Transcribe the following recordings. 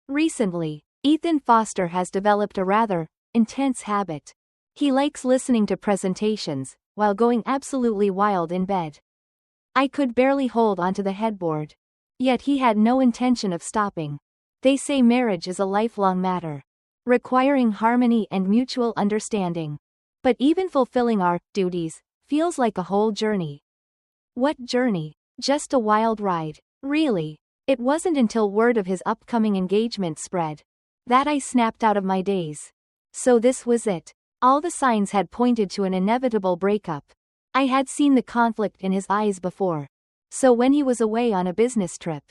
Recently, Ethan Foster has developed a rather intense habit. He likes listening to presentations while going absolutely wild in bed. I could barely hold onto the headboard. Yet he had no intention of stopping. They say marriage is a lifelong matter, requiring harmony and mutual understanding. But even fulfilling our duties feels like a whole journey. What journey? Just a wild ride. Really. It wasn't until word of his upcoming engagement spread that I snapped out of my daze. So this was it. All the signs had pointed to an inevitable breakup. I had seen the conflict in his eyes before. So when he was away on a business trip,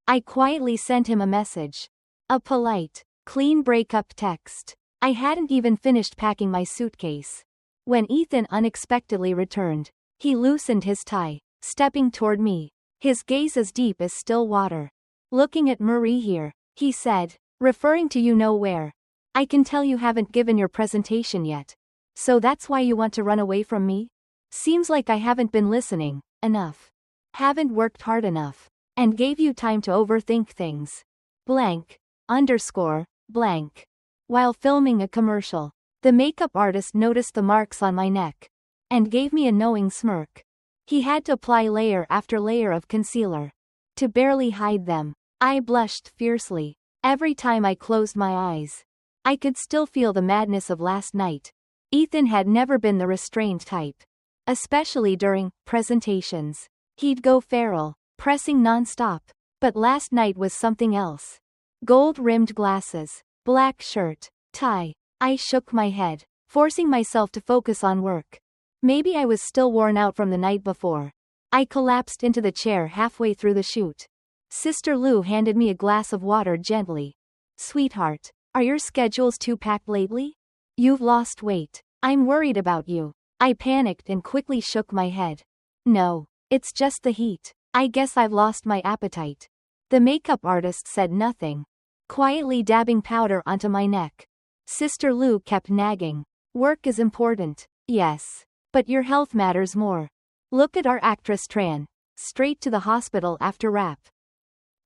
I quietly sent him a message. A polite, clean breakup text. I hadn't even finished packing my suitcase when Ethan unexpectedly returned. He loosened his tie, stepping toward me, his gaze as deep as still water. Looking at Marie here, he said, referring to you know where. I can tell you haven't given your presentation yet. So that's why you want to run away from me? Seems like I haven't been listening enough. Haven't worked hard enough. And gave you time to overthink things. Blank. Blank. While filming a commercial, the makeup artist noticed the marks on my neck and gave me a knowing smirk. He had to apply layer after layer of concealer to barely hide them. I blushed fiercely. Every time I closed my eyes, I could still feel the madness of last night. Ethan had never been the restrained type. Especially during presentations. He'd go feral, pressing non-stop. But last night was something else. Gold-rimmed glasses, black shirt, tie. I shook my head, forcing myself to focus on work. Maybe I was still worn out from the night before. I collapsed into the chair halfway through the shoot. Sister Lou handed me a glass of water gently. Sweetheart, are your schedules too packed lately? You've lost weight. I'm worried about you. I panicked and quickly shook my head. No, it's just the heat. I guess I've lost my appetite. The makeup artist said nothing, quietly dabbing powder onto my neck. Sister Lou kept nagging. Work is important, yes. But your health matters more. Look at our actress Tran. Straight to the hospital after rap.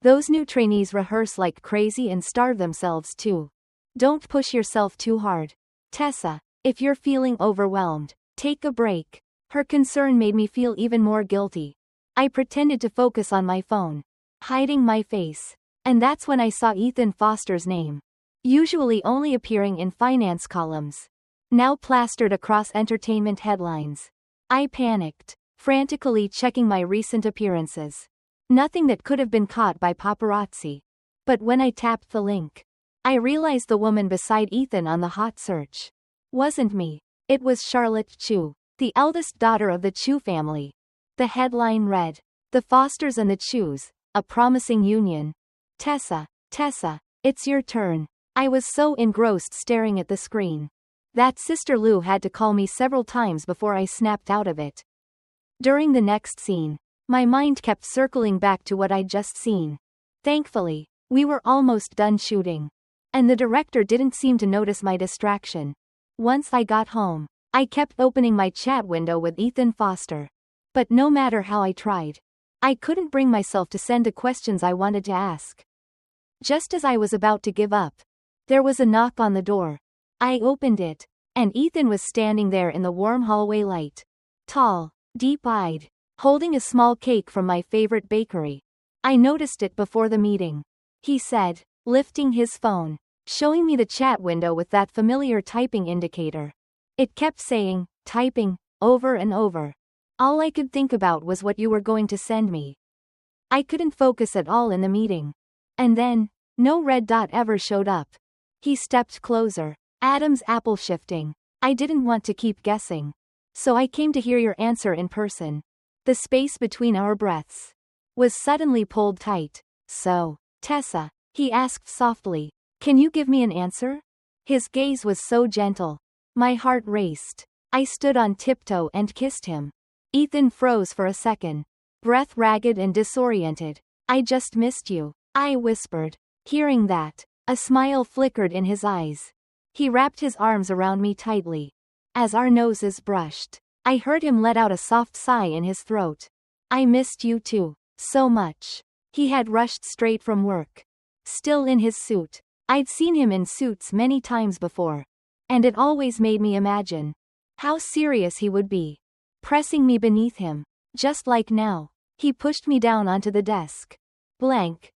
Those new trainees rehearse like crazy and starve themselves too. Don't push yourself too hard. Tessa, if you're feeling overwhelmed, take a break. Her concern made me feel even more guilty. I pretended to focus on my phone, hiding my face. And that's when I saw Ethan Foster's name. Usually only appearing in finance columns. Now plastered across entertainment headlines. I panicked, frantically checking my recent appearances. Nothing that could have been caught by paparazzi. But when I tapped the link, I realized the woman beside Ethan on the hot search wasn't me. It was Charlotte Chu, the eldest daughter of the Chu family. The headline read, "The Fosters and the Chus, a promising union." Tessa, it's your turn. I was so engrossed staring at the screen that Sister Lou had to call me several times before I snapped out of it. During the next scene, my mind kept circling back to what I'd just seen. Thankfully, we were almost done shooting, and the director didn't seem to notice my distraction. Once I got home, I kept opening my chat window with Ethan Foster. But no matter how I tried, I couldn't bring myself to send the questions I wanted to ask. Just as I was about to give up, there was a knock on the door. I opened it, and Ethan was standing there in the warm hallway light. Tall, deep-eyed, holding a small cake from my favorite bakery. I noticed it before the meeting. He said, lifting his phone, showing me the chat window with that familiar typing indicator. It kept saying, typing, over and over. All I could think about was what you were going to send me. I couldn't focus at all in the meeting. And then, no red dot ever showed up. He stepped closer. Adam's apple shifting. I didn't want to keep guessing. So I came to hear your answer in person. The space between our breaths was suddenly pulled tight. So, Tessa, he asked softly, can you give me an answer? His gaze was so gentle. My heart raced. I stood on tiptoe and kissed him. Ethan froze for a second, breath ragged and disoriented. I just missed you, I whispered. Hearing that, a smile flickered in his eyes. He wrapped his arms around me tightly. As our noses brushed, I heard him let out a soft sigh in his throat. I missed you too, so much. He had rushed straight from work, still in his suit. I'd seen him in suits many times before. And it always made me imagine how serious he would be. Pressing me beneath him. Just like now. He pushed me down onto the desk. Blank.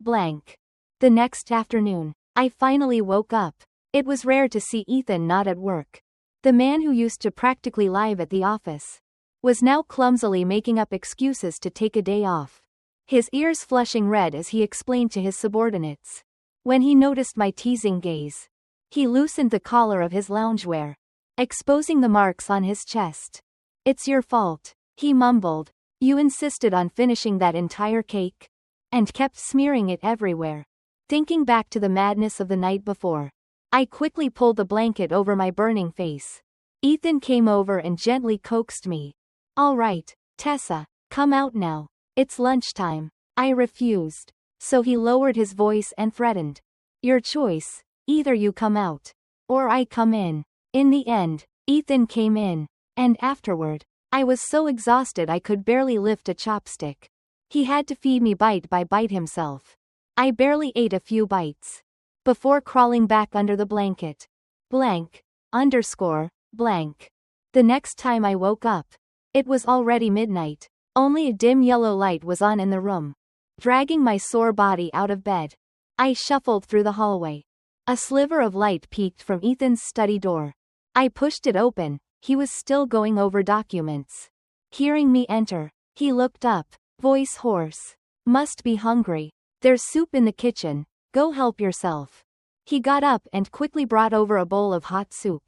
Blank. The next afternoon, I finally woke up. It was rare to see Ethan not at work. The man who used to practically live at the office was now clumsily making up excuses to take a day off. His ears flushing red as he explained to his subordinates. When he noticed my teasing gaze, he loosened the collar of his loungewear, exposing the marks on his chest. "It's your fault," he mumbled. "You insisted on finishing that entire cake, and kept smearing it everywhere." Thinking back to the madness of the night before, I quickly pulled the blanket over my burning face. Ethan came over and gently coaxed me. "All right, Tessa, come out now. It's lunchtime." I refused. So he lowered his voice and threatened. "Your choice, either you come out, or I come in." In the end, Ethan came in, and afterward, I was so exhausted I could barely lift a chopstick. He had to feed me bite by bite himself. I barely ate a few bites before crawling back under the blanket. Blank. The next time I woke up, it was already midnight. Only a dim yellow light was on in the room. Dragging my sore body out of bed, I shuffled through the hallway. A sliver of light peeked from Ethan's study door. I pushed it open. He was still going over documents. Hearing me enter, he looked up, voice hoarse. "Must be hungry. There's soup in the kitchen. Go help yourself." He got up and quickly brought over a bowl of hot soup.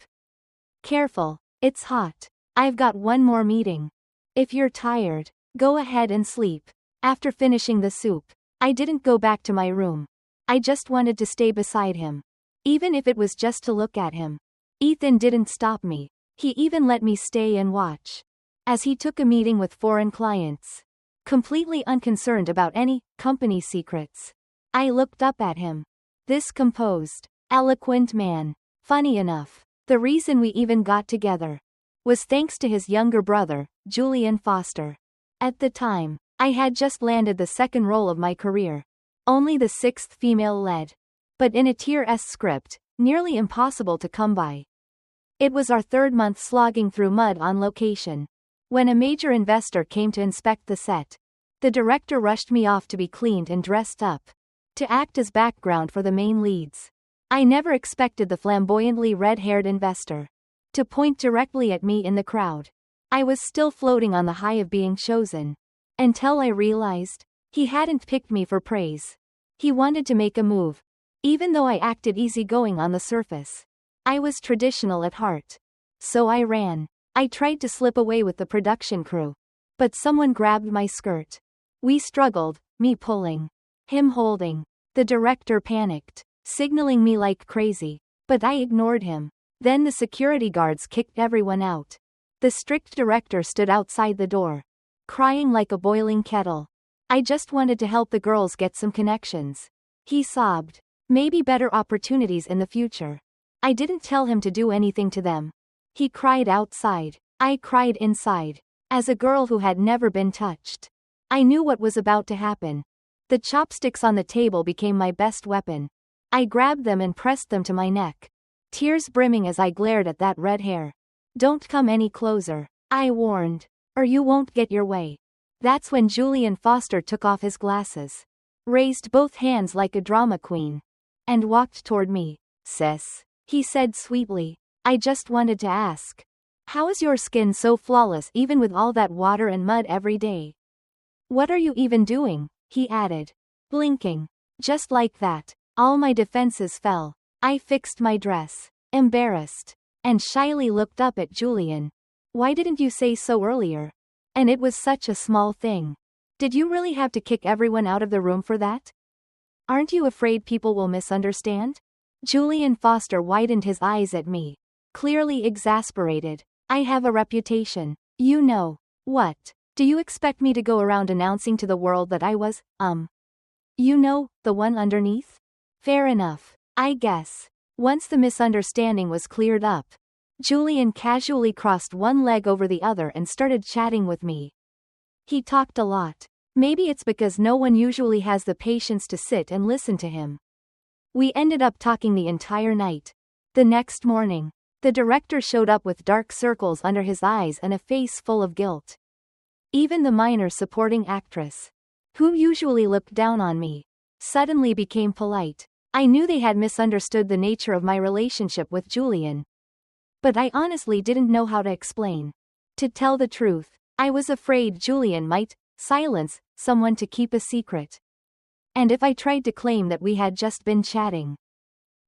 "Careful, it's hot. I've got one more meeting. If you're tired, go ahead and sleep." After finishing the soup, I didn't go back to my room. I just wanted to stay beside him. Even if it was just to look at him. Ethan didn't stop me. He even let me stay and watch. As he took a meeting with foreign clients. Completely unconcerned about any company secrets. I looked up at him. This composed, eloquent man. Funny enough, the reason we even got together was thanks to his younger brother, Julian Foster. At the time, I had just landed the second role of my career. Only the sixth female-led. But in a Tier S script, nearly impossible to come by. It was our third month slogging through mud on location. When a major investor came to inspect the set, the director rushed me off to be cleaned and dressed up, to act as background for the main leads. I never expected the flamboyantly red-haired investor to point directly at me in the crowd. I was still floating on the high of being chosen. Until I realized, he hadn't picked me for praise. He wanted to make a move. Even though I acted easygoing on the surface, I was traditional at heart. So I ran. I tried to slip away with the production crew. But someone grabbed my skirt. We struggled, me pulling, him holding. The director panicked, signaling me like crazy. But I ignored him. Then the security guards kicked everyone out. The strict director stood outside the door, crying like a boiling kettle. "I just wanted to help the girls get some connections," he sobbed. "Maybe better opportunities in the future." I didn't tell him to do anything to them. He cried outside. I cried inside. As a girl who had never been touched, I knew what was about to happen. The chopsticks on the table became my best weapon. I grabbed them and pressed them to my neck, tears brimming as I glared at that red hair. "Don't come any closer," I warned, "or you won't get your way." That's when Julian Foster took off his glasses, raised both hands like a drama queen, and walked toward me. "Sis," he said sweetly, "I just wanted to ask, how is your skin so flawless even with all that water and mud every day? What are you even doing?" he added, blinking. Just like that, all my defenses fell. I fixed my dress, embarrassed, and shyly looked up at Julian. "Why didn't you say so earlier? And it was such a small thing. Did you really have to kick everyone out of the room for that? Aren't you afraid people will misunderstand?" Julian Foster widened his eyes at me, clearly exasperated. "I have a reputation. You know. What? Do you expect me to go around announcing to the world that I was, you know, the one underneath? Fair enough, I guess." Once the misunderstanding was cleared up, Julian casually crossed one leg over the other and started chatting with me. He talked a lot, Maybe it's because no one usually has the patience to sit and listen to him. We ended up talking the entire night. The next morning, the director showed up with dark circles under his eyes and a face full of guilt. Even the minor supporting actress, who usually looked down on me, suddenly became polite. I knew they had misunderstood the nature of my relationship with Julian, but I honestly didn't know how to explain. To tell the truth, I was afraid Julian might silence someone to keep a secret. And if I tried to claim that we had just been chatting,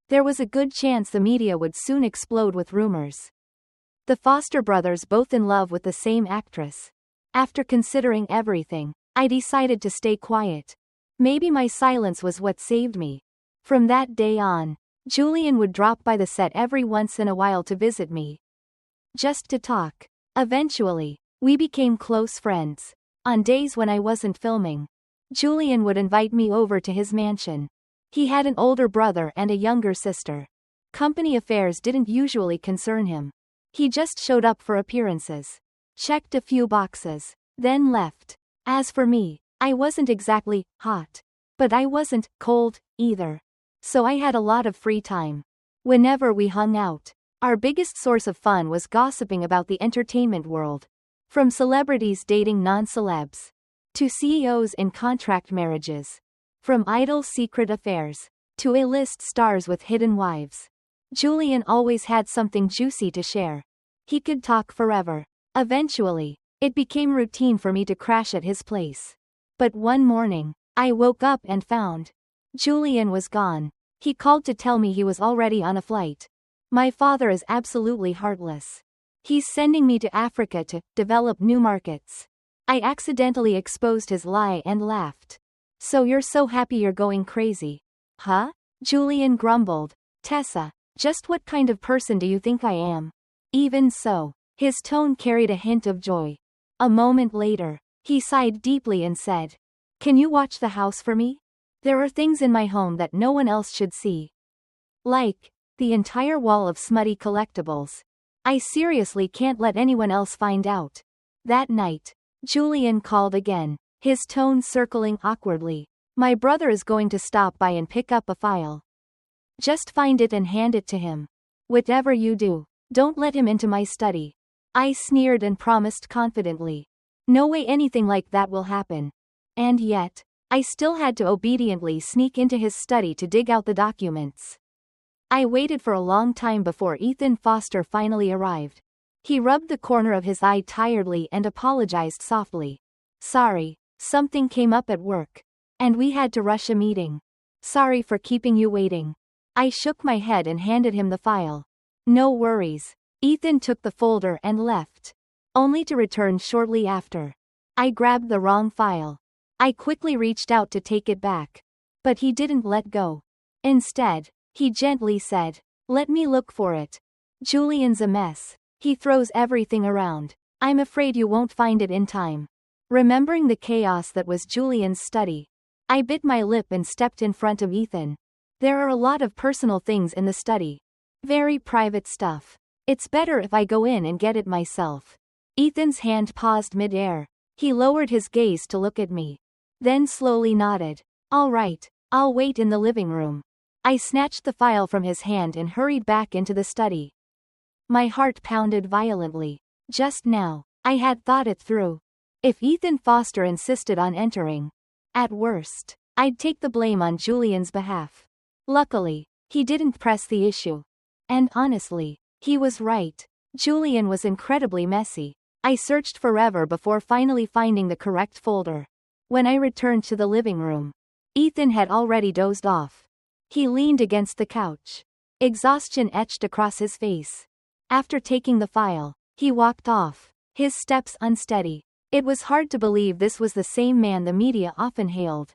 there was a good chance the media would soon explode with rumors. The Foster brothers both in love with the same actress. After considering everything, I decided to stay quiet. Maybe my silence was what saved me. From that day on, Julian would drop by the set every once in a while to visit me, just to talk. Eventually, we became close friends. On days when I wasn't filming, Julian would invite me over to his mansion. He had an older brother and a younger sister. Company affairs didn't usually concern him. He just showed up for appearances, checked a few boxes, then left. As for me, I wasn't exactly hot, but I wasn't cold either. So I had a lot of free time. Whenever we hung out, our biggest source of fun was gossiping about the entertainment world. From celebrities dating non-celebs, to CEOs in contract marriages. From idols' secret affairs, to A-list stars with hidden wives. Julian always had something juicy to share. He could talk forever. Eventually, it became routine for me to crash at his place. But one morning, I woke up and found Julian was gone. He called to tell me he was already on a flight. My father is absolutely heartless. He's sending me to Africa to develop new markets. I accidentally exposed his lie and laughed. So you're so happy you're going crazy? Huh? Julian grumbled. Tessa, just what kind of person do you think I am? Even so, his tone carried a hint of joy. A moment later, he sighed deeply and said, "Can you watch the house for me? There are things in my home that no one else should see. Like the entire wall of smutty collectibles. I seriously can't let anyone else find out." That night, Julian called again, his tone circling awkwardly. "My brother is going to stop by and pick up a file. Just find it and hand it to him. Whatever you do, don't let him into my study." I sneered and promised confidently, "No way anything like that will happen." And yet, I still had to obediently sneak into his study to dig out the documents. I waited for a long time before Ethan Foster finally arrived. He rubbed the corner of his eye tiredly and apologized softly. "Sorry, something came up at work, and we had to rush a meeting. Sorry for keeping you waiting." I shook my head and handed him the file. "No worries." Ethan took the folder and left, only to return shortly after. I grabbed the wrong file. I quickly reached out to take it back, but he didn't let go. Instead, he gently said, "Let me look for it. Julian's a mess. He throws everything around. I'm afraid you won't find it in time." Remembering the chaos that was Julian's study, I bit my lip and stepped in front of Ethan. "There are a lot of personal things in the study. Very private stuff. It's better if I go in and get it myself." Ethan's hand paused mid-air. He lowered his gaze to look at me, then slowly nodded. "All right, I'll wait in the living room." I snatched the file from his hand and hurried back into the study. My heart pounded violently. Just now, I had thought it through. If Ethan Foster insisted on entering, at worst, I'd take the blame on Julian's behalf. Luckily, he didn't press the issue. And honestly, he was right. Julian was incredibly messy. I searched forever before finally finding the correct folder. When I returned to the living room, Ethan had already dozed off. He leaned against the couch, exhaustion etched across his face. After taking the file, he walked off, his steps unsteady. It was hard to believe this was the same man the media often hailed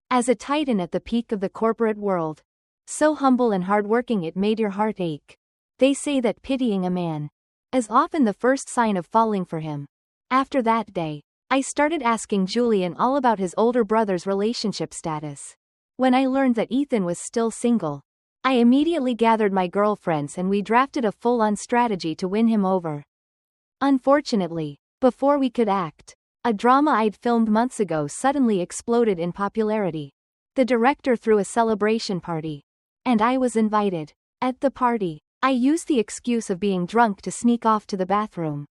as a titan at the peak of the corporate world. So humble and hardworking it made your heart ache. They say that pitying a man is often the first sign of falling for him. After that day, I started asking Julian all about his older brother's relationship status. When I learned that Ethan was still single, I immediately gathered my girlfriends and we drafted a full-on strategy to win him over. Unfortunately, before we could act, A drama I'd filmed months ago suddenly exploded in popularity. The director threw a celebration party. And I was invited. At the party, I used the excuse of being drunk to sneak off to the bathroom.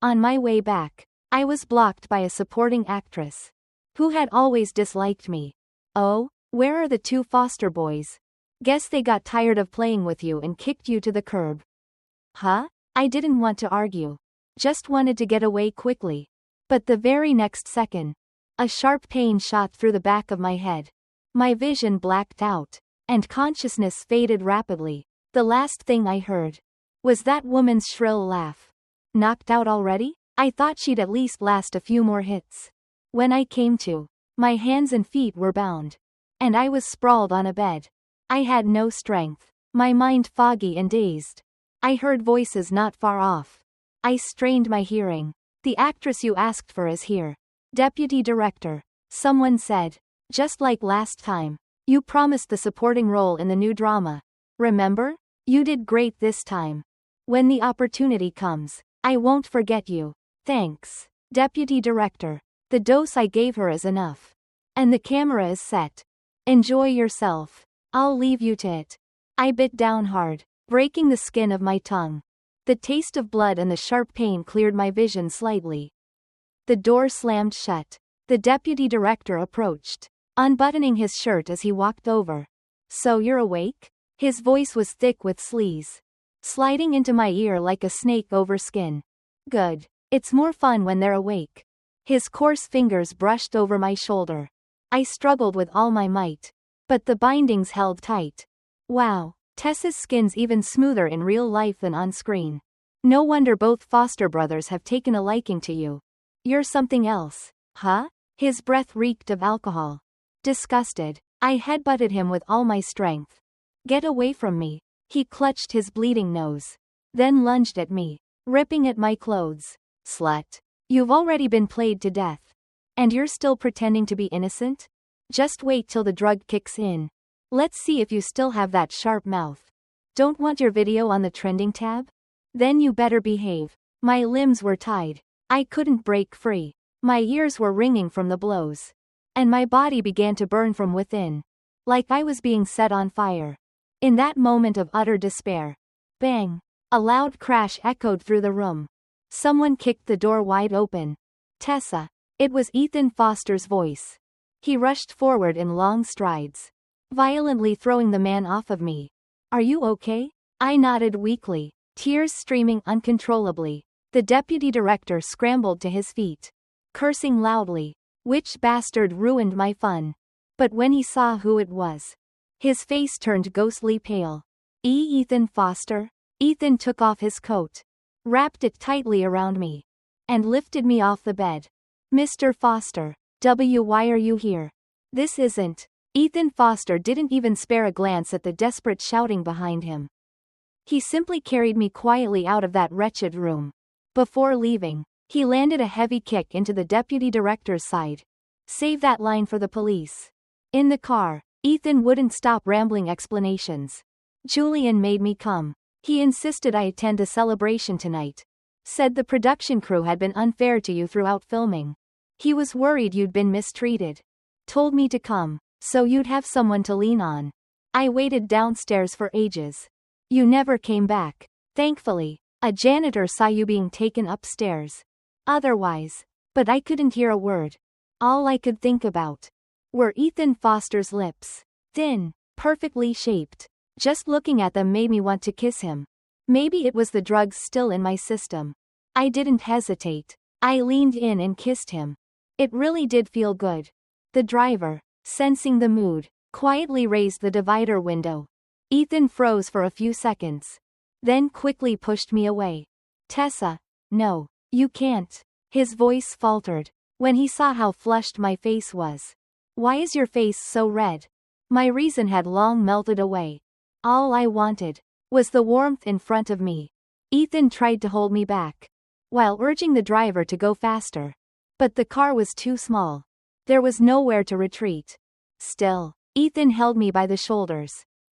On my way back, I was blocked by a supporting actress who had always disliked me. Oh, where are the two foster boys? Guess they got tired of playing with you and kicked you to the curb. Huh? I didn't want to argue. Just wanted to get away quickly. But the very next second, a sharp pain shot through the back of my head. My vision blacked out, and consciousness faded rapidly. The last thing I heard was that woman's shrill laugh. Knocked out already? I thought she'd at least last a few more hits. When I came to, my hands and feet were bound, and I was sprawled on a bed. I had no strength, my mind foggy and dazed. I heard voices not far off. I strained my hearing. The actress you asked for is here. Deputy Director, someone said. Just like last time. You promised the supporting role in the new drama. Remember? You did great this time. When the opportunity comes, I won't forget you. Thanks, Deputy Director. The dose I gave her is enough. And the camera is set. Enjoy yourself. I'll leave you to it. I bit down hard, breaking the skin of my tongue. The taste of blood and the sharp pain cleared my vision slightly. The door slammed shut. The deputy director approached, unbuttoning his shirt as he walked over. So you're awake? His voice was thick with sleaze, sliding into my ear like a snake over skin. Good. It's more fun when they're awake. His coarse fingers brushed over my shoulder. I struggled with all my might, but the bindings held tight. Wow, Tessa's skin's even smoother in real life than on screen. No wonder both foster brothers have taken a liking to you. You're something else, huh? His breath reeked of alcohol. Disgusted, I headbutted him with all my strength. Get away from me. He clutched his bleeding nose, then lunged at me, ripping at my clothes. Slut. You've already been played to death. And you're still pretending to be innocent? Just wait till the drug kicks in. Let's see if you still have that sharp mouth. Don't want your video on the trending tab? Then you better behave. My limbs were tied. I couldn't break free. My ears were ringing from the blows. And my body began to burn from within, like I was being set on fire. In that moment of utter despair, bang! A loud crash echoed through the room. Someone kicked the door wide open. Tessa. It was Ethan Foster's voice. He rushed forward in long strides, violently throwing the man off of me. Are you okay? I nodded weakly, tears streaming uncontrollably. The deputy director scrambled to his feet, cursing loudly. Which bastard ruined my fun? But when he saw who it was, his face turned ghostly pale. Ethan Foster? Ethan took off his coat, wrapped it tightly around me, and lifted me off the bed. Mr. Foster. Why are you here? This isn't. Ethan Foster didn't even spare a glance at the desperate shouting behind him. He simply carried me quietly out of that wretched room. Before leaving, he landed a heavy kick into the deputy director's side. Save that line for the police. In the car, Ethan wouldn't stop rambling explanations. Julian made me come. He insisted I attend a celebration tonight. Said the production crew had been unfair to you throughout filming. He was worried you'd been mistreated. Told me to come, so you'd have someone to lean on. I waited downstairs for ages. You never came back. Thankfully, a janitor saw you being taken upstairs. Otherwise, but I couldn't hear a word. All I could think about were Ethan Foster's lips. Thin, perfectly shaped. Just looking at them made me want to kiss him. Maybe it was the drugs still in my system. I didn't hesitate. I leaned in and kissed him. It really did feel good. The driver, sensing the mood, quietly raised the divider window. Ethan froze for a few seconds, then quickly pushed me away. Tessa, no, you can't. His voice faltered when he saw how flushed my face was. Why is your face so red? My reason had long melted away. All I wanted was the warmth in front of me. Ethan tried to hold me back, while urging the driver to go faster. But the car was too small. There was nowhere to retreat. Still, Ethan held me by the shoulders,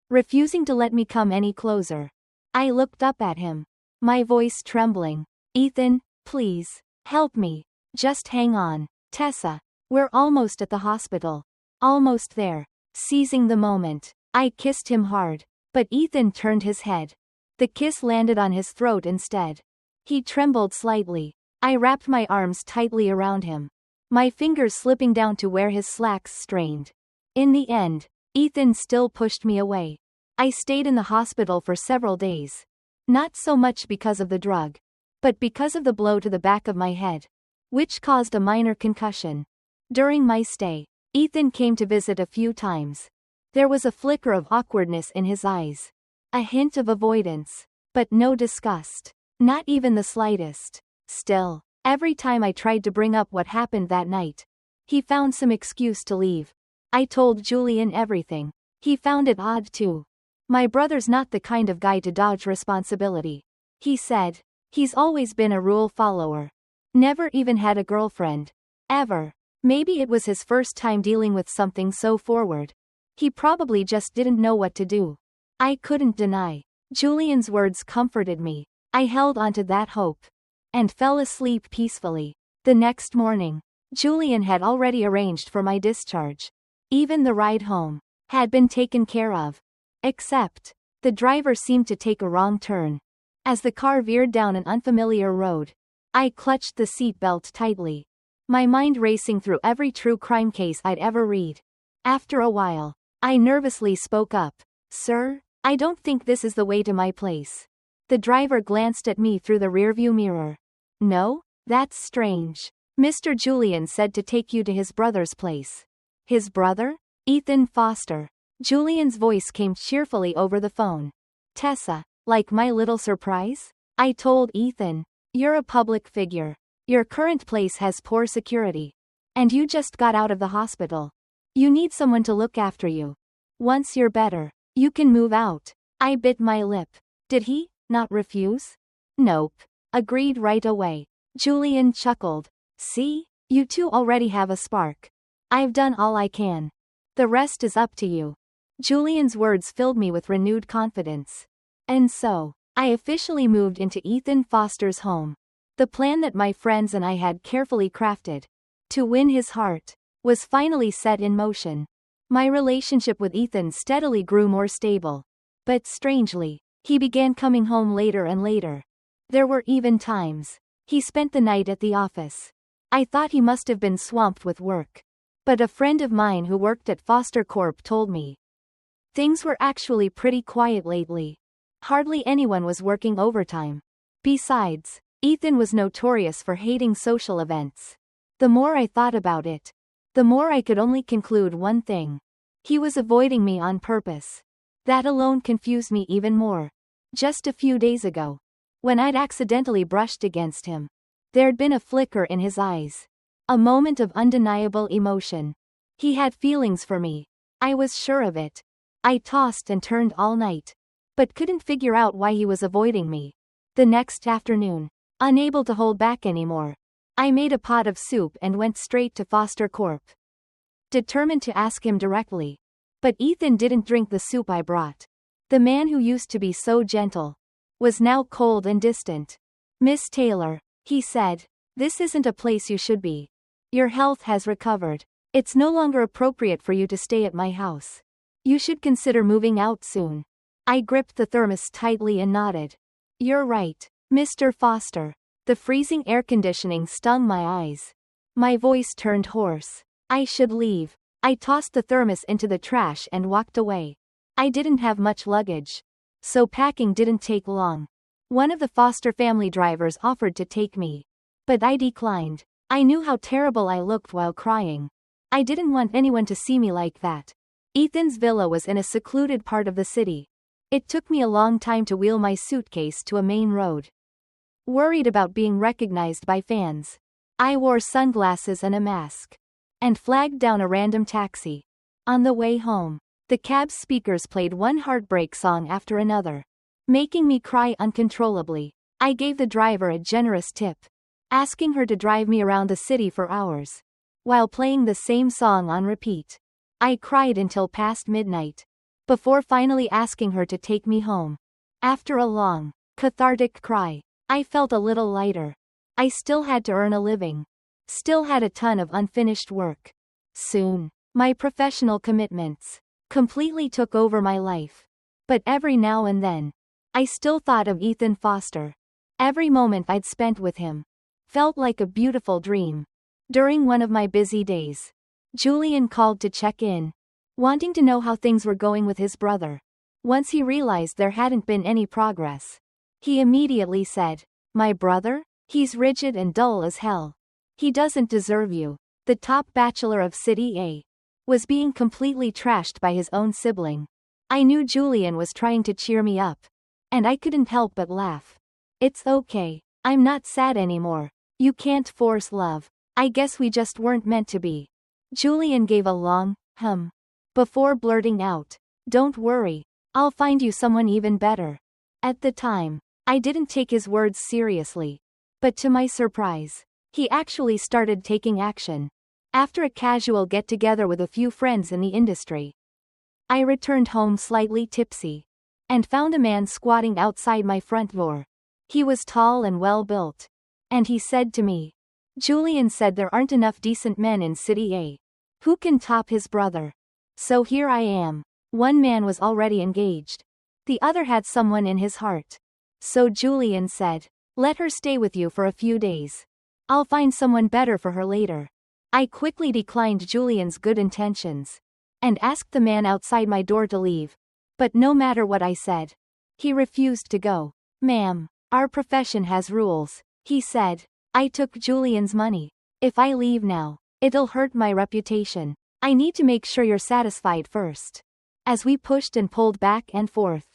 refusing to let me come any closer. I looked up at him, my voice trembling. Ethan, please, help me. Just hang on, Tessa. We're almost at the hospital. Almost there. Seizing the moment, I kissed him hard. But Ethan turned his head. The kiss landed on his throat instead. He trembled slightly. I wrapped my arms tightly around him, my fingers slipping down to where his slacks strained. In the end, Ethan still pushed me away. I stayed in the hospital for several days. Not so much because of the drug, but because of the blow to the back of my head, which caused a minor concussion. During my stay, Ethan came to visit a few times. There was a flicker of awkwardness in his eyes. A hint of avoidance. But no disgust. Not even the slightest. Still, every time I tried to bring up what happened that night, he found some excuse to leave. I told Julian everything. He found it odd too. My brother's not the kind of guy to dodge responsibility, he said. He's always been a rule follower. Never even had a girlfriend. Ever. Maybe it was his first time dealing with something so forward. He probably just didn't know what to do. I couldn't deny. Julian's words comforted me. I held onto that hope. And fell asleep peacefully. The next morning, Julian had already arranged for my discharge. Even the ride home had been taken care of. Except, the driver seemed to take a wrong turn. As the car veered down an unfamiliar road, I clutched the seatbelt tightly, my mind racing through every true crime case I'd ever read. After a while, I nervously spoke up. Sir, I don't think this is the way to my place. The driver glanced at me through the rearview mirror. No? That's strange. Mr. Julian said to take you to his brother's place. His brother? Ethan Foster. Julian's voice came cheerfully over the phone. Tessa, like my little surprise? I told Ethan. You're a public figure. Your current place has poor security. And you just got out of the hospital. You need someone to look after you. Once you're better, you can move out. I bit my lip. Did he not refuse? Nope. Agreed right away. Julian chuckled. See? You two already have a spark. I've done all I can. The rest is up to you. Julian's words filled me with renewed confidence. And so, I officially moved into Ethan Foster's home. The plan that my friends and I had carefully crafted to win his heart was finally set in motion. My relationship with Ethan steadily grew more stable. But strangely, he began coming home later and later. There were even times he spent the night at the office. I thought he must have been swamped with work. But a friend of mine who worked at Foster Corp told me things were actually pretty quiet lately. Hardly anyone was working overtime. Besides, Ethan was notorious for hating social events. The more I thought about it, the more I could only conclude one thing. He was avoiding me on purpose. That alone confused me even more. Just a few days ago, when I'd accidentally brushed against him, there'd been a flicker in his eyes. A moment of undeniable emotion. He had feelings for me. I was sure of it. I tossed and turned all night, but couldn't figure out why he was avoiding me. The next afternoon, unable to hold back anymore, I made a pot of soup and went straight to Foster Corp, determined to ask him directly. But Ethan didn't drink the soup I brought. The man who used to be so gentle was now cold and distant. Miss Taylor, he said, this isn't a place you should be. Your health has recovered. It's no longer appropriate for you to stay at my house. You should consider moving out soon. I gripped the thermos tightly and nodded. You're right, Mr. Foster. The freezing air conditioning stung my eyes. My voice turned hoarse. I should leave. I tossed the thermos into the trash and walked away. I didn't have much luggage, so packing didn't take long. One of the Foster family drivers offered to take me, but I declined. I knew how terrible I looked while crying. I didn't want anyone to see me like that. Ethan's villa was in a secluded part of the city. It took me a long time to wheel my suitcase to a main road. Worried about being recognized by fans, I wore sunglasses and a mask, and flagged down a random taxi. On the way home, the cab's speakers played one heartbreak song after another, making me cry uncontrollably. I gave the driver a generous tip, asking her to drive me around the city for hours, while playing the same song on repeat. I cried until past midnight, before finally asking her to take me home. After a long, cathartic cry, I felt a little lighter. I still had to earn a living, Still had a ton of unfinished work. Soon, my professional commitments completely took over my life. But every now and then, I still thought of Ethan Foster. Every moment I'd spent with him felt like a beautiful dream. During one of my busy days, Julian called to check in, wanting to know how things were going with his brother. Once he realized there hadn't been any progress, he immediately said, "My brother? He's rigid and dull as hell. He doesn't deserve you." The top bachelor of City A was being completely trashed by his own sibling. I knew Julian was trying to cheer me up, and I couldn't help but laugh. "It's okay. I'm not sad anymore. You can't force love. I guess we just weren't meant to be." Julian gave a long hum before blurting out, "Don't worry. I'll find you someone even better." At the time, I didn't take his words seriously. But to my surprise, he actually started taking action. After a casual get-together with a few friends in the industry, I returned home slightly tipsy, and found a man squatting outside my front door. He was tall and well-built, and he said to me, "Julian said there aren't enough decent men in City A. Who can top his brother?" So here I am. One man was already engaged. The other had someone in his heart. So Julian said, "Let her stay with you for a few days. I'll find someone better for her later." I quickly declined Julian's good intentions, and asked the man outside my door to leave. But no matter what I said, he refused to go. "Ma'am, our profession has rules," he said. "I took Julian's money. If I leave now, it'll hurt my reputation. I need to make sure you're satisfied first." As we pushed and pulled back and forth,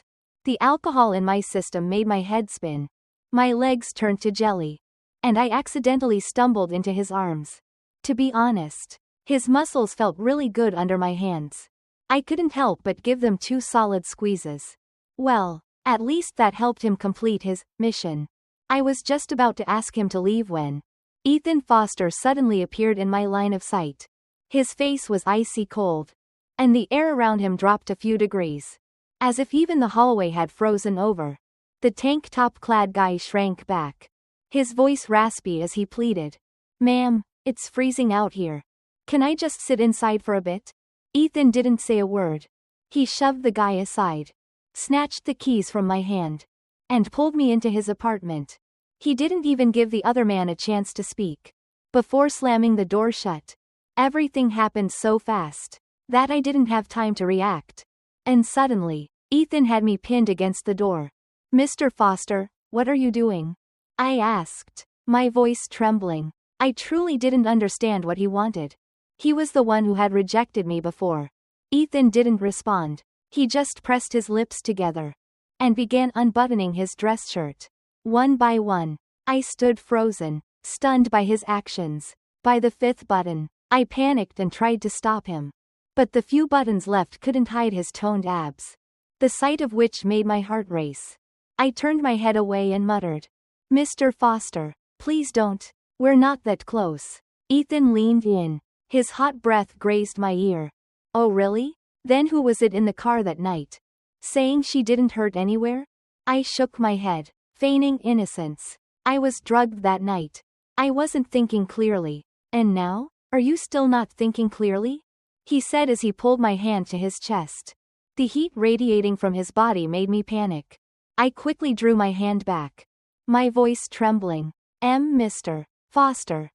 the alcohol in my system made my head spin. My legs turned to jelly, and I accidentally stumbled into his arms. To be honest, his muscles felt really good under my hands. I couldn't help but give them 2 solid squeezes. Well, at least that helped him complete his mission. I was just about to ask him to leave when Ethan Foster suddenly appeared in my line of sight. His face was icy cold, and the air around him dropped a few degrees, as if even the hallway had frozen over. The tank top-clad guy shrank back, his voice raspy as he pleaded, "Ma'am, it's freezing out here. Can I just sit inside for a bit?" Ethan didn't say a word. He shoved the guy aside, snatched the keys from my hand, and pulled me into his apartment. He didn't even give the other man a chance to speak. Before slamming the door shut, everything happened so fast that I didn't have time to react. And suddenly, Ethan had me pinned against the door. "Mr. Foster, what are you doing?" I asked, my voice trembling. I truly didn't understand what he wanted. He was the one who had rejected me before. Ethan didn't respond. He just pressed his lips together and began unbuttoning his dress shirt. One by one, I stood frozen, stunned by his actions. By the 5th button, I panicked and tried to stop him. But the few buttons left couldn't hide his toned abs, the sight of which made my heart race. I turned my head away and muttered, "Mr. Foster, please don't. We're not that close." Ethan leaned in. His hot breath grazed my ear. "Oh really? Then who was it in the car that night? Saying she didn't hurt anywhere?" I shook my head, feigning innocence. "I was drugged that night. I wasn't thinking clearly." "And now? Are you still not thinking clearly?" he said as he pulled my hand to his chest. The heat radiating from his body made me panic. I quickly drew my hand back, my voice trembling. "Mr. Foster,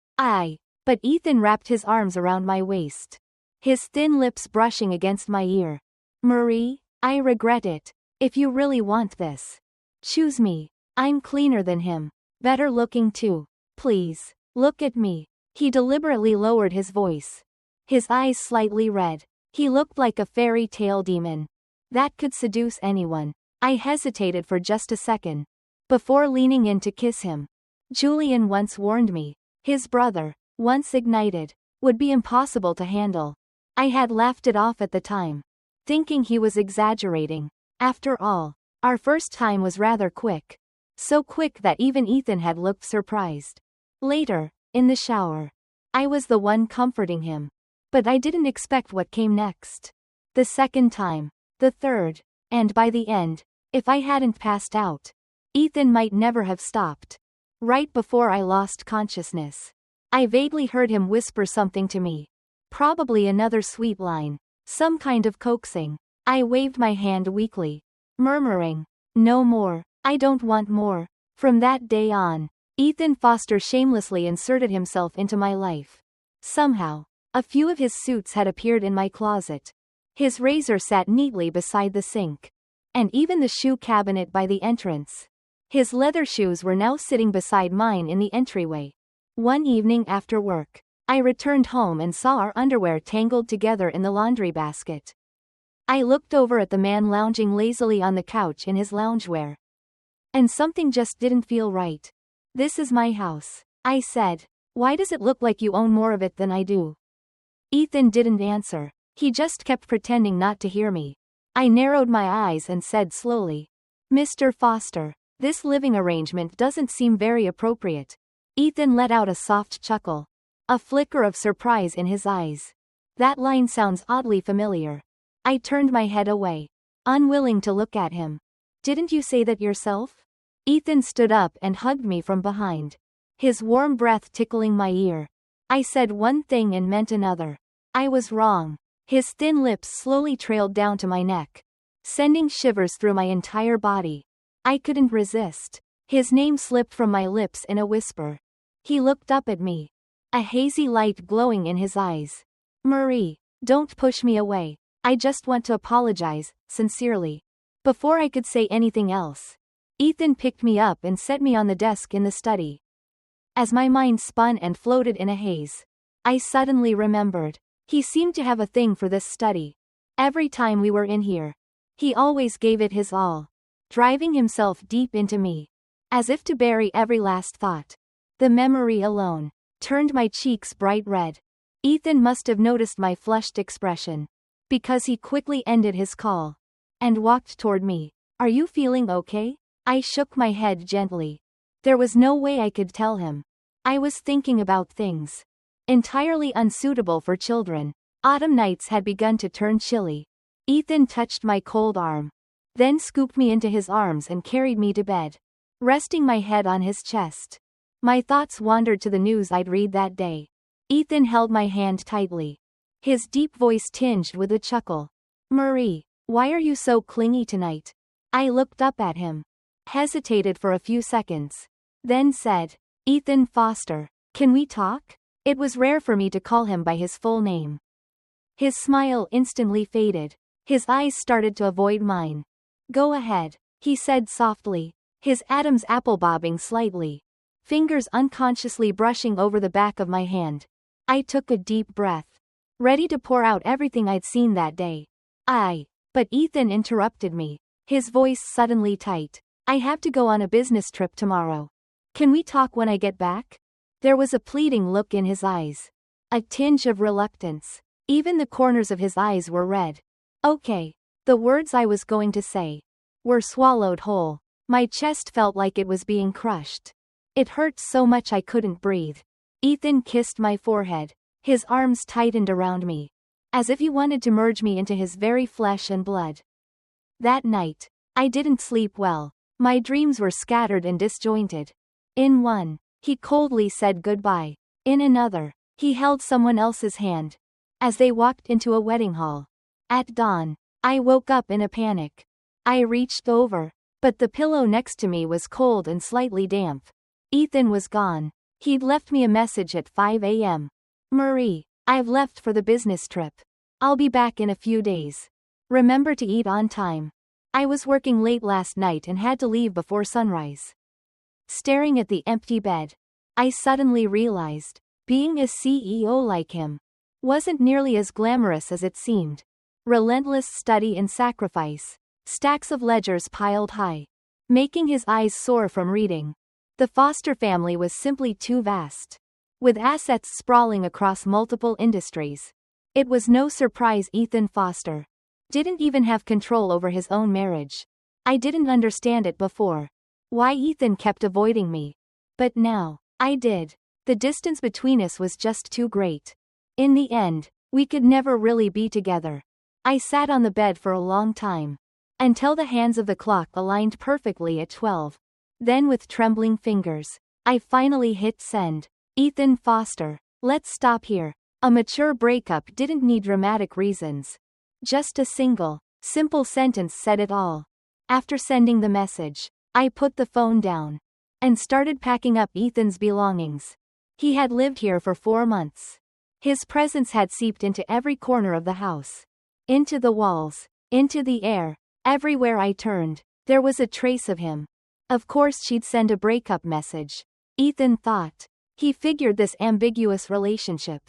But Ethan wrapped his arms around my waist, his thin lips brushing against my ear. "Marie, I regret it. If you really want this, choose me. I'm cleaner than him. Better looking too. Please, look at me." He deliberately lowered his voice, his eyes slightly red. He looked like a fairy tale demon that could seduce anyone. I hesitated for just a second before leaning in to kiss him. Julian once warned me, his brother, once ignited, would be impossible to handle. I had laughed it off at the time, thinking he was exaggerating. After all, our first time was rather quick. So quick that even Ethan had looked surprised. Later, in the shower, I was the one comforting him. But I didn't expect what came next. The second time, the third, and by the end, if I hadn't passed out, Ethan might never have stopped. Right before I lost consciousness, I vaguely heard him whisper something to me. Probably another sweet line. Some kind of coaxing. I waved my hand weakly, murmuring, "No more. I don't want more." From that day on, Ethan Foster shamelessly inserted himself into my life. Somehow, a few of his suits had appeared in my closet. His razor sat neatly beside the sink. And even the shoe cabinet by the entrance. His leather shoes were now sitting beside mine in the entryway. One evening after work, I returned home and saw our underwear tangled together in the laundry basket. I looked over at the man lounging lazily on the couch in his loungewear. And something just didn't feel right. "This is my house," I said. "Why does it look like you own more of it than I do?" Ethan didn't answer. He just kept pretending not to hear me. I narrowed my eyes and said slowly, "Mr. Foster, this living arrangement doesn't seem very appropriate." Ethan let out a soft chuckle. A flicker of surprise in his eyes. That line sounds oddly familiar. I turned my head away, unwilling to look at him. "Didn't you say that yourself?" Ethan stood up and hugged me from behind, his warm breath tickling my ear. I said one thing and meant another. I was wrong. His thin lips slowly trailed down to my neck, sending shivers through my entire body. I couldn't resist. His name slipped from my lips in a whisper. He looked up at me, a hazy light glowing in his eyes. "Marie, don't push me away. I just want to apologize, sincerely." Before I could say anything else, Ethan picked me up and set me on the desk in the study. As my mind spun and floated in a haze, I suddenly remembered. He seemed to have a thing for this study. Every time we were in here, he always gave it his all, driving himself deep into me, as if to bury every last thought. The memory alone turned my cheeks bright red. Ethan must have noticed my flushed expression, because he quickly ended his call and walked toward me. "Are you feeling okay?" I shook my head gently. There was no way I could tell him. I was thinking about things entirely unsuitable for children. Autumn nights had begun to turn chilly. Ethan touched my cold arm, then scooped me into his arms and carried me to bed, resting my head on his chest. My thoughts wandered to the news I'd read that day. Ethan held my hand tightly, his deep voice tinged with a chuckle. "Marie, why are you so clingy tonight?" I looked up at him, hesitated for a few seconds, then said, "Ethan Foster, can we talk?" It was rare for me to call him by his full name. His smile instantly faded. His eyes started to avoid mine. "Go ahead," he said softly, his Adam's apple bobbing slightly, fingers unconsciously brushing over the back of my hand. I took a deep breath, ready to pour out everything I'd seen that day. But Ethan interrupted me, his voice suddenly tight. "I have to go on a business trip tomorrow. Can we talk when I get back?" There was a pleading look in his eyes, a tinge of reluctance. Even the corners of his eyes were red. "Okay." The words I was going to say were swallowed whole. My chest felt like it was being crushed. It hurt so much I couldn't breathe. Ethan kissed my forehead, his arms tightened around me, as if he wanted to merge me into his very flesh and blood. That night, I didn't sleep well. My dreams were scattered and disjointed. In one, he coldly said goodbye. In another, he held someone else's hand as they walked into a wedding hall. At dawn, I woke up in a panic. I reached over, but the pillow next to me was cold and slightly damp. Ethan was gone. He'd left me a message at 5 a.m. "Marie, I've left for the business trip. I'll be back in a few days. Remember to eat on time. I was working late last night and had to leave before sunrise." Staring at the empty bed, I suddenly realized, being a CEO like him wasn't nearly as glamorous as it seemed. Relentless study and sacrifice, stacks of ledgers piled high, making his eyes sore from reading. The Foster family was simply too vast, with assets sprawling across multiple industries. It was no surprise Ethan Foster didn't even have control over his own marriage. I didn't understand it before, why Ethan kept avoiding me. But now, I did. The distance between us was just too great. In the end, we could never really be together. I sat on the bed for a long time, until the hands of the clock aligned perfectly at 12. Then with trembling fingers, I finally hit send. Ethan Foster. Let's stop here. A mature breakup didn't need dramatic reasons. Just a simple sentence said it all. After sending the message, I put the phone down and started packing up Ethan's belongings. He had lived here for 4 months. His presence had seeped into every corner of the house. Into the walls, into the air, everywhere I turned, there was a trace of him. Of course she'd send a breakup message. Ethan thought. He figured this ambiguous relationship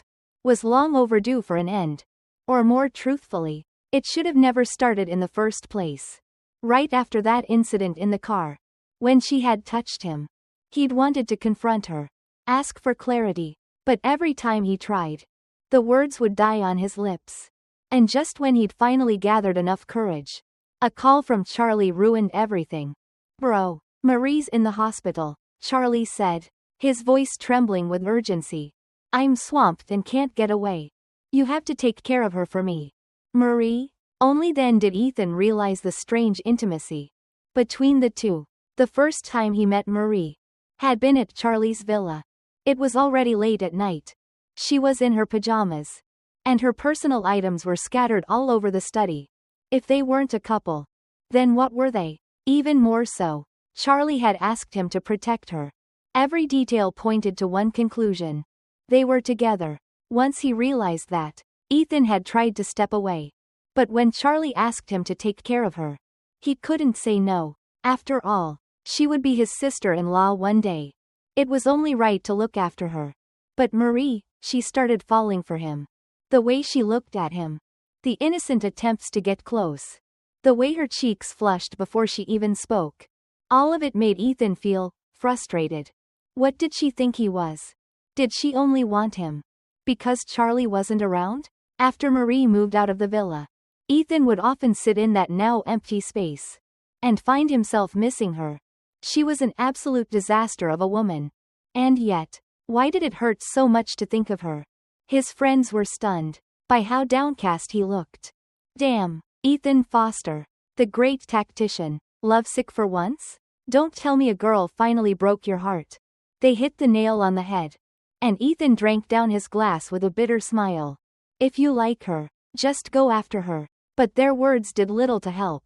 was long overdue for an end. Or more truthfully, it should have never started in the first place. Right after that incident in the car, when she had touched him, he'd wanted to confront her, ask for clarity, but every time he tried, the words would die on his lips. And just when he'd finally gathered enough courage, a call from Charlie ruined everything. Bro, Marie's in the hospital, Charlie said, his voice trembling with urgency. I'm swamped and can't get away. You have to take care of her for me. Marie? Only then did Ethan realize the strange intimacy between the two. The first time he met Marie had been at Charlie's villa. It was already late at night. She was in her pajamas, and her personal items were scattered all over the study. If they weren't a couple, then what were they? Even more so, Charlie had asked him to protect her. Every detail pointed to one conclusion. They were together. Once he realized that, Ethan had tried to step away. But when Charlie asked him to take care of her, he couldn't say no. After all, she would be his sister-in-law one day. It was only right to look after her. But Marie, she started falling for him. The way she looked at him. The innocent attempts to get close. The way her cheeks flushed before she even spoke. All of it made Ethan feel frustrated. What did she think he was? Did she only want him because Charlie wasn't around? After Marie moved out of the villa, Ethan would often sit in that now empty space and find himself missing her. She was an absolute disaster of a woman. And yet, why did it hurt so much to think of her? His friends were stunned by how downcast he looked. Damn, Ethan Foster, the great tactician, lovesick for once? Don't tell me a girl finally broke your heart. They hit the nail on the head. And Ethan drank down his glass with a bitter smile. If you like her, just go after her. But their words did little to help.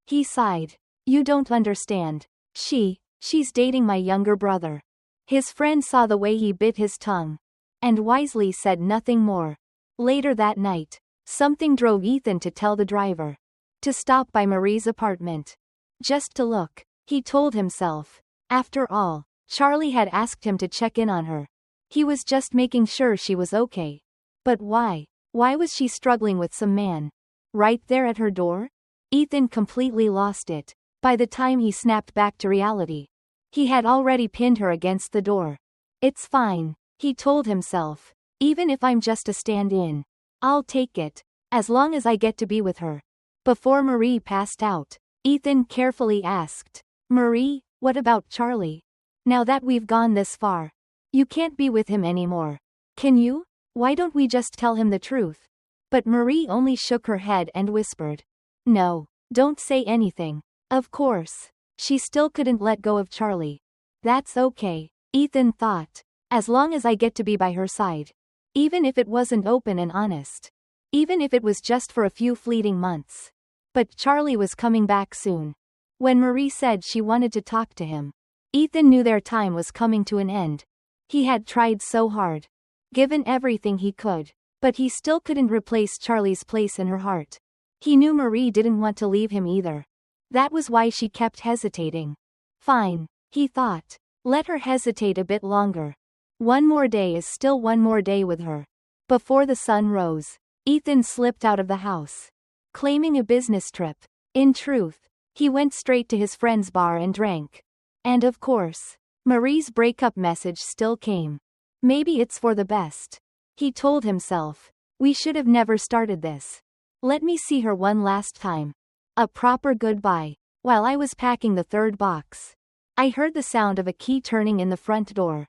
He sighed. You don't understand. She's dating my younger brother. His friend saw the way he bit his tongue, and wisely said nothing more. Later that night, something drove Ethan to tell the driver to stop by Marie's apartment. Just to look, he told himself. After all, Charlie had asked him to check in on her. He was just making sure she was okay. But why? Why was she struggling with some man right there at her door? Ethan completely lost it. By the time he snapped back to reality, he had already pinned her against the door. It's fine, he told himself. Even if I'm just a stand-in, I'll take it, as long as I get to be with her. Before Marie passed out, Ethan carefully asked, Marie, what about Charlie? Now that we've gone this far, you can't be with him anymore. Can you? Why don't we just tell him the truth? But Marie only shook her head and whispered, no, don't say anything. Of course, she still couldn't let go of Charlie. That's okay, Ethan thought, as long as I get to be by her side. Even if it wasn't open and honest. Even if it was just for a few fleeting months. But Charlie was coming back soon. When Marie said she wanted to talk to him, Ethan knew their time was coming to an end. He had tried so hard, given everything he could, but he still couldn't replace Charlie's place in her heart. He knew Marie didn't want to leave him either. That was why she kept hesitating. Fine, he thought. Let her hesitate a bit longer. One more day is still one more day with her. Before the sun rose, Ethan slipped out of the house, claiming a business trip. In truth, he went straight to his friend's bar and drank. And of course, Marie's breakup message still came. Maybe it's for the best, he told himself. We should have never started this. Let me see her one last time. A proper goodbye. While I was packing the third box, I heard the sound of a key turning in the front door.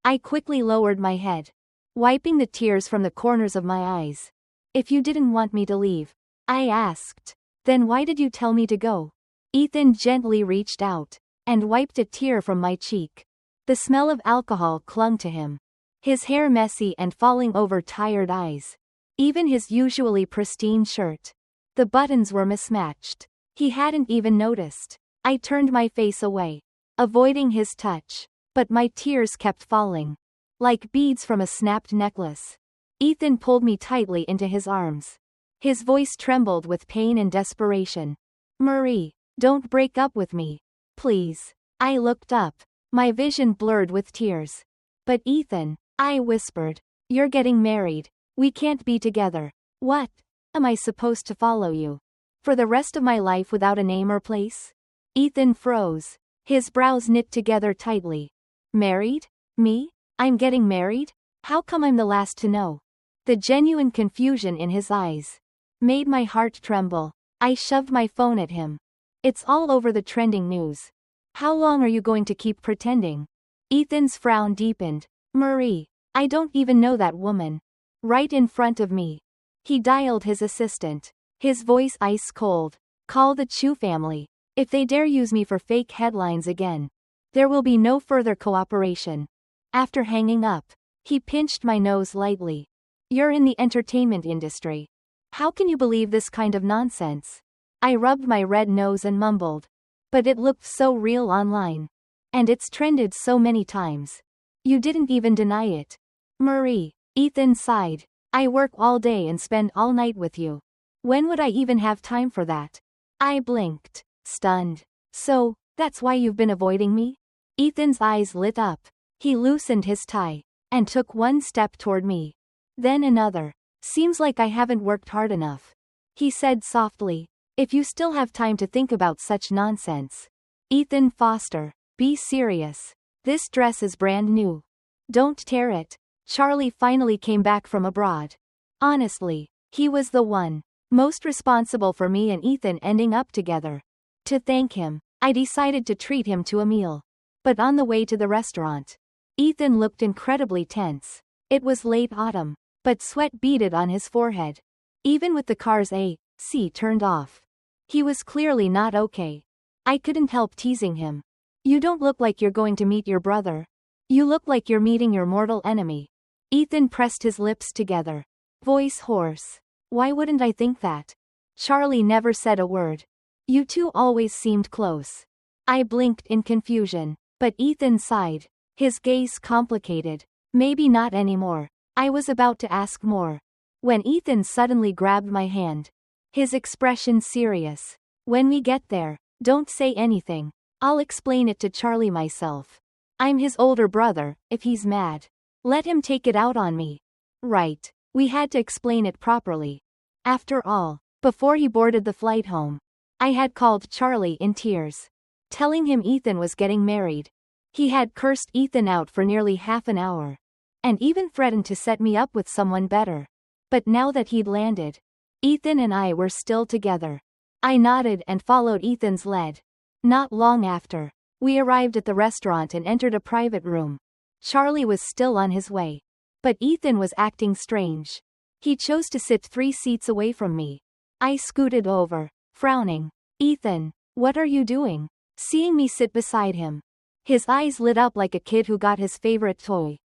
I quickly lowered my head, wiping the tears from the corners of my eyes. If you didn't want me to leave, I asked, then why did you tell me to go? Ethan gently reached out and wiped a tear from my cheek. The smell of alcohol clung to him. his hair messy and falling over tired eyes. Even his usually pristine shirt. The buttons were mismatched. He hadn't even noticed. I turned my face away, avoiding his touch, but my tears kept falling, like beads from a snapped necklace. Ethan pulled me tightly into his arms. His voice trembled with pain and desperation. "Marie, don't break up with me. Please." I looked up, my vision blurred with tears. "But Ethan," I whispered, "you're getting married. We can't be together." "What? Am I supposed to follow you for the rest of my life without a name or place?" Ethan froze, his brows knit together tightly. "Married? Me? I'm getting married? How come I'm the last to know?" The genuine confusion in his eyes made my heart tremble. I shoved my phone at him. "It's all over the trending news. How long are you going to keep pretending?" Ethan's frown deepened. "Marie, I don't even know that woman." Right in front of me. He dialed his assistant, his voice ice cold. "Call the Chu family. If they dare use me for fake headlines again, there will be no further cooperation." After hanging up, he pinched my nose lightly. "You're in the entertainment industry. How can you believe this kind of nonsense?" I rubbed my red nose and mumbled. "But it looked so real online. And it's trended so many times. You didn't even deny it." "Marie," Ethan sighed, "I work all day and spend all night with you. When would I even have time for that?" I blinked, stunned. "So, that's why you've been avoiding me?" Ethan's eyes lit up. He loosened his tie and took one step toward me. Then another. "Seems like I haven't worked hard enough," he said softly. "If you still have time to think about such nonsense." "Ethan Foster, be serious. This dress is brand new. Don't tear it." Charlie finally came back from abroad. Honestly, he was the one most responsible for me and Ethan ending up together. To thank him, I decided to treat him to a meal. But on the way to the restaurant, Ethan looked incredibly tense. It was late autumn, but sweat beaded on his forehead. Even with the car's AC turned off, he was clearly not okay. I couldn't help teasing him. "You don't look like you're going to meet your brother. You look like you're meeting your mortal enemy." Ethan pressed his lips together, voice hoarse. "Why wouldn't I think that?" Charlie never said a word. "You two always seemed close." I blinked in confusion, but Ethan sighed, his gaze complicated. "Maybe not anymore." I was about to ask more, when Ethan suddenly grabbed my hand, his expression serious. "When we get there, don't say anything. I'll explain it to Charlie myself. I'm his older brother. If he's mad, let him take it out on me." Right. We had to explain it properly. After all, before he boarded the flight home, I had called Charlie in tears, telling him Ethan was getting married. He had cursed Ethan out for nearly half an hour, and even threatened to set me up with someone better. But now that he'd landed, Ethan and I were still together. I nodded and followed Ethan's lead. Not long after, we arrived at the restaurant and entered a private room. Charlie was still on his way, but Ethan was acting strange. He chose to sit 3 seats away from me. I scooted over, frowning. "Ethan, what are you doing?" Seeing me sit beside him, his eyes lit up like a kid who got his favorite toy.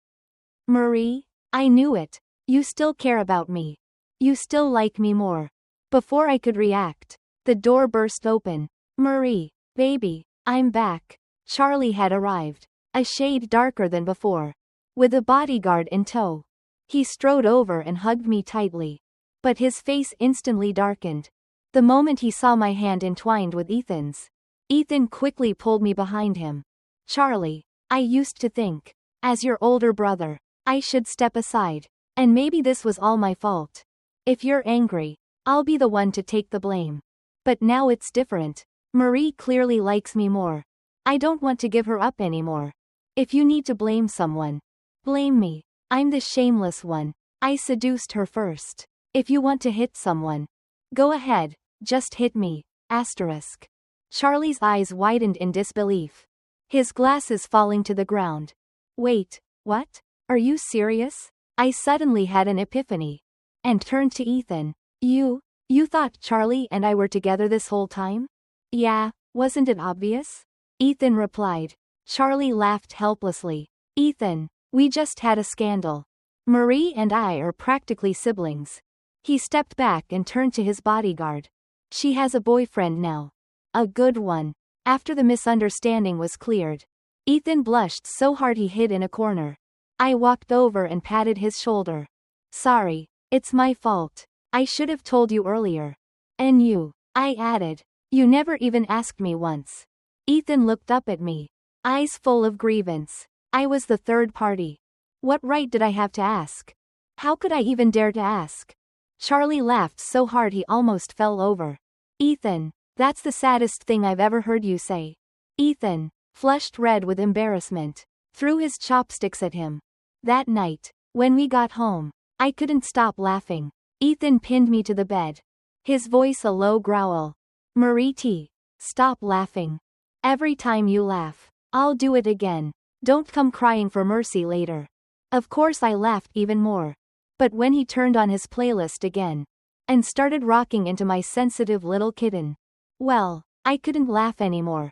"Marie, I knew it. You still care about me. You still like me more." Before I could react, the door burst open. "Marie, baby, I'm back." Charlie had arrived, a shade darker than before, with a bodyguard in tow. He strode over and hugged me tightly, but his face instantly darkened the moment he saw my hand entwined with Ethan's. Ethan quickly pulled me behind him. "Charlie, I used to think, as your older brother, I should step aside, and maybe this was all my fault. If you're angry, I'll be the one to take the blame. But now it's different. Marie clearly likes me more. I don't want to give her up anymore. If you need to blame someone, blame me. I'm the shameless one. I seduced her first. If you want to hit someone, go ahead, just hit me." Asterisk. Charlie's eyes widened in disbelief, his glasses falling to the ground. "Wait, what? Are you serious?" I suddenly had an epiphany, and turned to Ethan. You thought Charlie and I were together this whole time?" "Yeah, wasn't it obvious?" Ethan replied. Charlie laughed helplessly. "Ethan, We just had a scandal. Marie and I are practically siblings. He stepped back and turned to his bodyguard. She has a boyfriend now. A good one. After the misunderstanding was cleared, Ethan blushed so hard he hid in a corner. I walked over and patted his shoulder. Sorry, it's my fault. I should have told you earlier. And you, I added. You never even asked me once. Ethan looked up at me, eyes full of grievance. I was the third party. What right did I have to ask? How could I even dare to ask? Charlie laughed so hard he almost fell over. Ethan, that's the saddest thing I've ever heard you say. Ethan, flushed red with embarrassment, threw his chopsticks at him. That night, when we got home, I couldn't stop laughing. Ethan pinned me to the bed. His voice a low growl. Marie T. Stop laughing. Every time you laugh, I'll do it again. Don't come crying for mercy later. Of course I laughed even more. But when he turned on his playlist again, and started rocking into my sensitive little kitten, well, I couldn't laugh anymore.